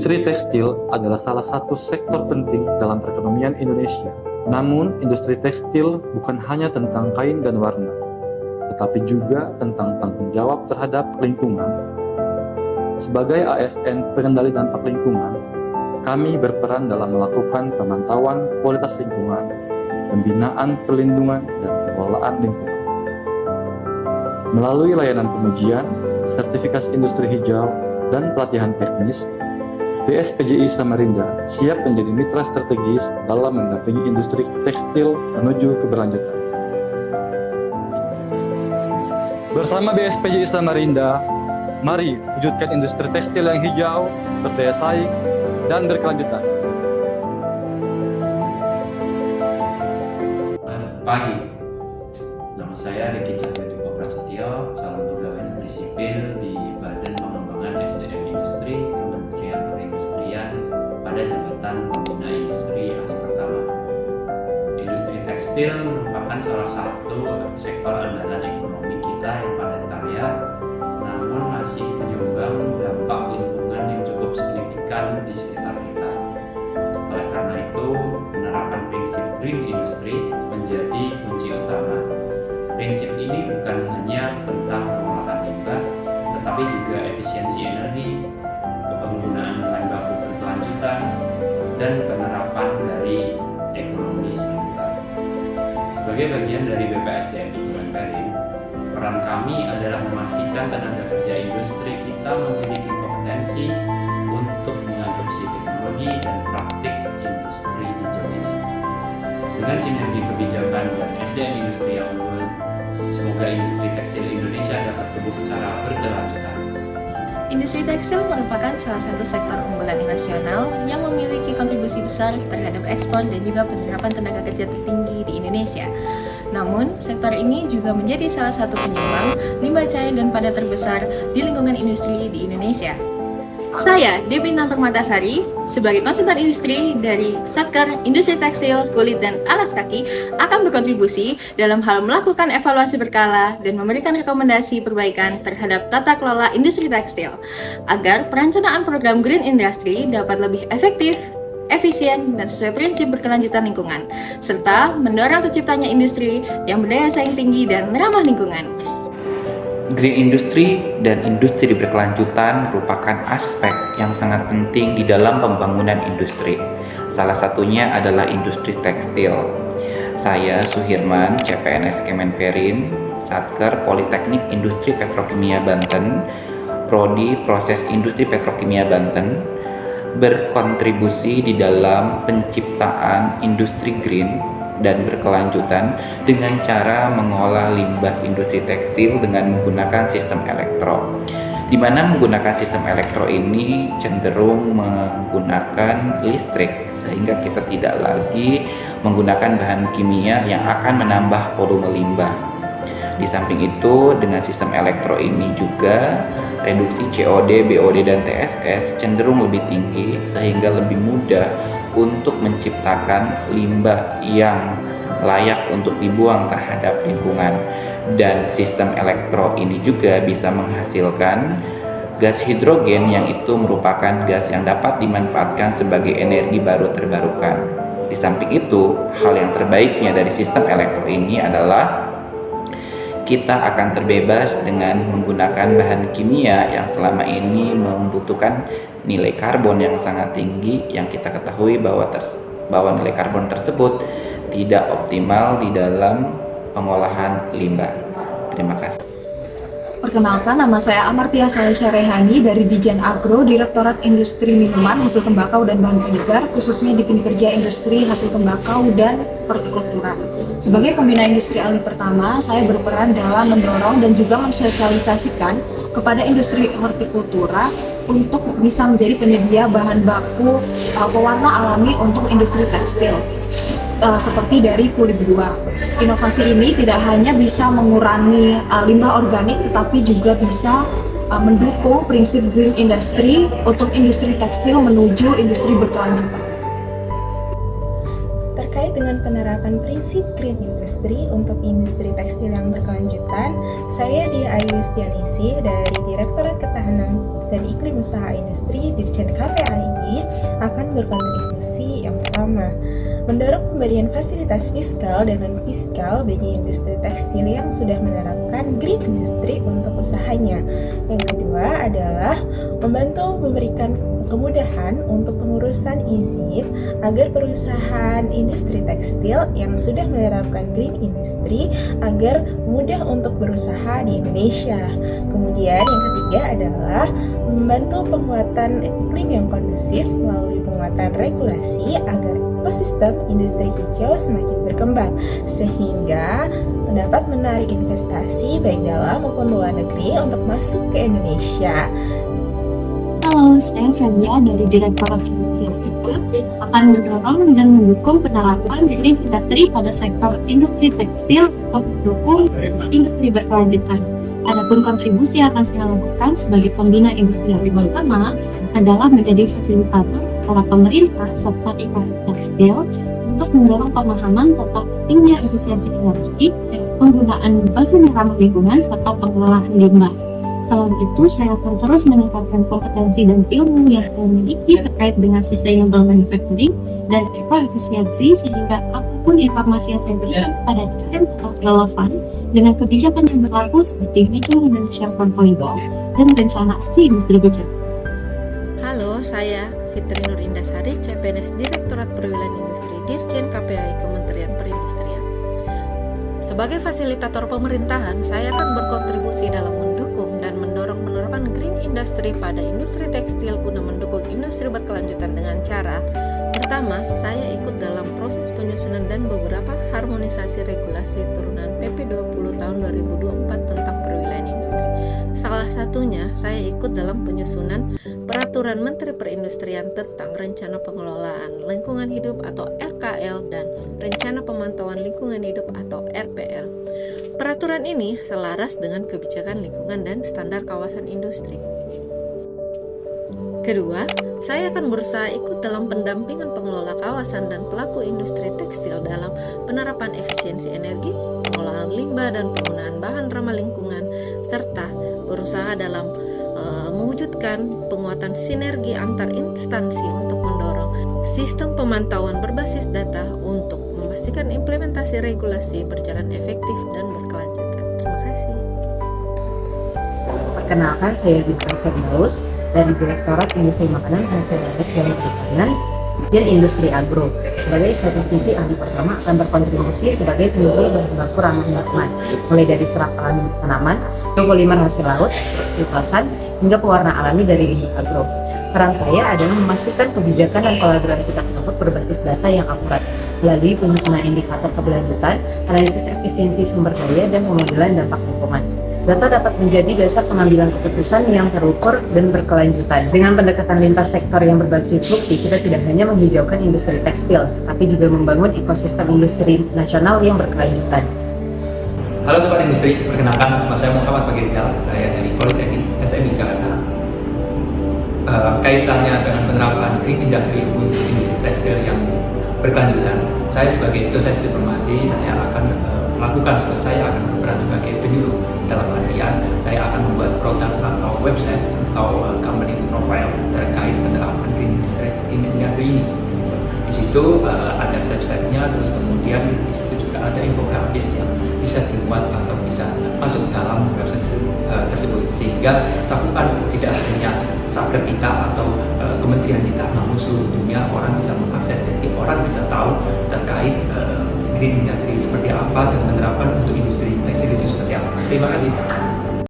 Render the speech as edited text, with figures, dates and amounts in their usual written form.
Industri tekstil adalah salah satu sektor penting dalam perekonomian Indonesia. Namun, industri tekstil bukan hanya tentang kain dan warna, tetapi juga tentang tanggung jawab terhadap lingkungan. Sebagai ASN pengendali dampak lingkungan, kami berperan dalam melakukan pemantauan kualitas lingkungan, pembinaan perlindungan, dan pengelolaan lingkungan. Melalui layanan pengujian, sertifikasi industri hijau, dan pelatihan teknis, BSPJI Samarinda siap menjadi mitra strategis dalam mendampingi industri tekstil menuju keberlanjutan. Bersama BSPJI Samarinda, mari wujudkan industri tekstil yang hijau, berdaya saing, dan berkelanjutan. Pagi, nama saya Riki Cahyadipur Prasetyo, calon pegawai negeri sipil di Badan Pengembangan SDM Industri Kementerian Perindustrian pada jabatan Pembina Industri Ahli Pertama. Industri tekstil merupakan salah satu sektor andalan ekonomi kita yang padat karya, namun masih menyumbang dampak lingkungan yang cukup signifikan di sekitar kita. Oleh karena itu, penerapan prinsip green industry menjadi kunci utama. Prinsip ini bukan hanya tentang pengolahan limbah, tetapi juga efisiensi energi, penggunaan bahan baku berkelanjutan, dan penerapan dari ekonomi sirkular. Sebagai bagian dari BPSDM Kemenperin, peran kami adalah memastikan tenaga kerja industri kita memiliki kompetensi untuk mengadopsi teknologi dan praktik industri hijau ini. Dengan sinergi kebijakan dan SDM industri yang unggul, semoga industri tekstil Indonesia dapat tumbuh secara berkelanjutan. Industri tekstil merupakan salah satu sektor unggulan nasional yang memiliki kontribusi besar terhadap ekspor dan juga penerapan tenaga kerja tertinggi di Indonesia. Namun, sektor ini juga menjadi salah satu penyumbang limbah cair dan padat terbesar di lingkungan industri di Indonesia. Saya, Devina Permatasari, sebagai konsultan industri dari Satker Industri Tekstil, Kulit, dan Alas Kaki akan berkontribusi dalam hal melakukan evaluasi berkala dan memberikan rekomendasi perbaikan terhadap tata kelola industri tekstil agar perencanaan program Green Industry dapat lebih efektif, efisien, dan sesuai prinsip berkelanjutan lingkungan, serta mendorong terciptanya industri yang berdaya saing tinggi dan ramah lingkungan. Green industry dan industri berkelanjutan merupakan aspek yang sangat penting di dalam pembangunan industri. Salah satunya adalah industri tekstil. Saya Suhirman, CPNS Kemenperin, Satker Politeknik Industri Petrokimia Banten, Prodi Proses Industri Petrokimia Banten, berkontribusi di dalam penciptaan industri green dan berkelanjutan dengan cara mengolah limbah industri tekstil dengan menggunakan sistem elektro. Di mana menggunakan sistem elektro ini cenderung menggunakan listrik, sehingga kita tidak lagi menggunakan bahan kimia yang akan menambah volume limbah. Di samping itu, dengan sistem elektro ini juga reduksi COD, BOD, dan TSS cenderung lebih tinggi, sehingga lebih mudah untuk menciptakan limbah yang layak untuk dibuang terhadap lingkungan. Dan sistem elektro ini juga bisa menghasilkan gas hidrogen, yang itu merupakan gas yang dapat dimanfaatkan sebagai energi baru terbarukan. Di samping itu, hal yang terbaiknya dari sistem elektro ini adalah kita akan terbebas dengan menggunakan bahan kimia yang selama ini membutuhkan nilai karbon yang sangat tinggi, yang kita ketahui bahwa nilai karbon tersebut tidak optimal di dalam pengolahan limbah. Terima kasih. Perkenalkan, nama saya Amartia Salesya Rehani dari Dijen Agro, Direktorat Industri Minuman, Hasil Tembakau, dan Bahan Penyegar, khususnya di Tim Kerja Industri Hasil Tembakau dan Hortikultura. Sebagai pembina industri ahli pertama, saya berperan dalam mendorong dan juga mensosialisasikan kepada industri hortikultura untuk bisa menjadi penyedia bahan baku pewarna alami untuk industri tekstil. Seperti dari kulit buah. Inovasi ini tidak hanya bisa mengurangi limbah organik, tetapi juga bisa mendukung prinsip green industry untuk industri tekstil menuju industri berkelanjutan. Terkait dengan penerapan prinsip green industry untuk industri tekstil yang berkelanjutan, saya Dia Ayu Yustianisi dari Direktorat Ketahanan dan Iklim Usaha Industri Dirjen KPAI akan berkontribusi yang pertama, mendorong pemberian fasilitas fiskal dan non-fiskal bagi industri tekstil yang sudah menerapkan green industry untuk usahanya. Yang kedua adalah membantu memberikan kemudahan untuk pengurusan izin agar perusahaan industri tekstil yang sudah menerapkan green industry agar mudah untuk berusaha di Indonesia. Kemudian yang ketiga adalah membantu penguatan iklim yang kondusif melalui penguatan regulasi agar ekosistem industri hijau semakin berkembang sehingga dapat menarik investasi baik dalam maupun luar negeri untuk masuk ke Indonesia. Halo, saya Febia dari Direktorat Industri akan mendorong dan mendukung penerapan green industry pada sektor industri tekstil untuk mendukung industri berkelanjutan. Adapun kontribusi yang akan saya lakukan sebagai pembina industri yang pertama adalah menjadi fasilitator para pemerintah serta industri tekstil untuk mendorong pemahaman tentang pentingnya efisiensi energi, penggunaan bahan ramah lingkungan serta pengelolaan limbah. Selain itu, saya akan terus meningkatkan kompetensi dan ilmu yang saya miliki terkait dengan sustainable manufacturing dan ekoefisiensi sehingga apapun informasi yang saya berikan pada dosen tetap relevan dengan kebijakan yang berlaku seperti Making Indonesia 4.0 dan rencana aksi industri hijau. Halo, saya Fitri Nur Indasari, CPNS Direktorat Perwilayahan Industri Dirjen KPAI Kementerian Perindustrian. Sebagai fasilitator pemerintahan, saya akan berkontribusi dalam mendukung dan mendorong penerapan green industry pada industri tekstil guna mendukung industri berkelanjutan dengan cara pertama, saya ikut dalam proses penyusunan dan beberapa harmonisasi regulasi turunan PP 20 tahun 2024 tentang perwilayahan industri. Salah satunya, saya ikut dalam penyusunan Peraturan Menteri Perindustrian tentang Rencana Pengelolaan Lingkungan Hidup atau RKL dan Rencana Pemantauan Lingkungan Hidup atau RPL. Peraturan ini selaras dengan kebijakan lingkungan dan standar kawasan industri. Kedua, saya akan berusaha ikut dalam pendampingan pengelola kawasan dan pelaku industri tekstil dalam penerapan efisiensi energi, pengolahan limbah dan penggunaan bahan ramah lingkungan, serta berusaha dalam mewujudkan penguatan sinergi antar instansi untuk mendorong sistem pemantauan berbasis data untuk memastikan implementasi regulasi berjalan efektif dan berkelanjutan. Terima kasih. Perkenalkan, saya Zitra Firdaus dari Direktorat Industri Makanan, Hasil dan Perikanan, Dirjen Industri Agro. Sebagai statistisi, ahli pertama akan berkontribusi sebagai penyedia bahan baku ramah lingkungan, mulai dari serat tanaman, biopolimer hasil laut, siltosan, hingga pewarna alami dari limbah agro. Peran saya adalah memastikan kebijakan dan kolaborasi tersebut berbasis data yang akurat melalui penyusunan indikator keberlanjutan, analisis efisiensi sumber daya, dan pemodelan dampak lingkungan. Data dapat menjadi dasar pengambilan keputusan yang terukur dan berkelanjutan. Dengan pendekatan lintas sektor yang berbasis bukti, kita tidak hanya menghijaukan industri tekstil, tapi juga membangun ekosistem industri nasional yang berkelanjutan. Halo Sobat Industri, perkenalkan nama saya Muhammad Fagirizal, saya dari Politeknik STMI Jakarta. Kaitannya dengan penerapan green industry untuk industri tekstil yang berkelanjutan, saya sebagai dosen informasi, saya akan melakukan atau saya akan berperan sebagai penyuluh. Dalam artian, saya akan membuat produk atau website atau company profile terkait penerapan green industry ini. Di situ ada step-stepnya, terus kemudian di situ juga ada infografis yang bisa dimuat atau bisa masuk dalam website tersebut, sehingga cakupan tidak hanya satker kita atau kementerian kita, namun seluruh dunia orang bisa mengakses, jadi orang bisa tahu terkait green industry seperti apa dan penerapan untuk industri tekstil itu seperti apa. Terima kasih.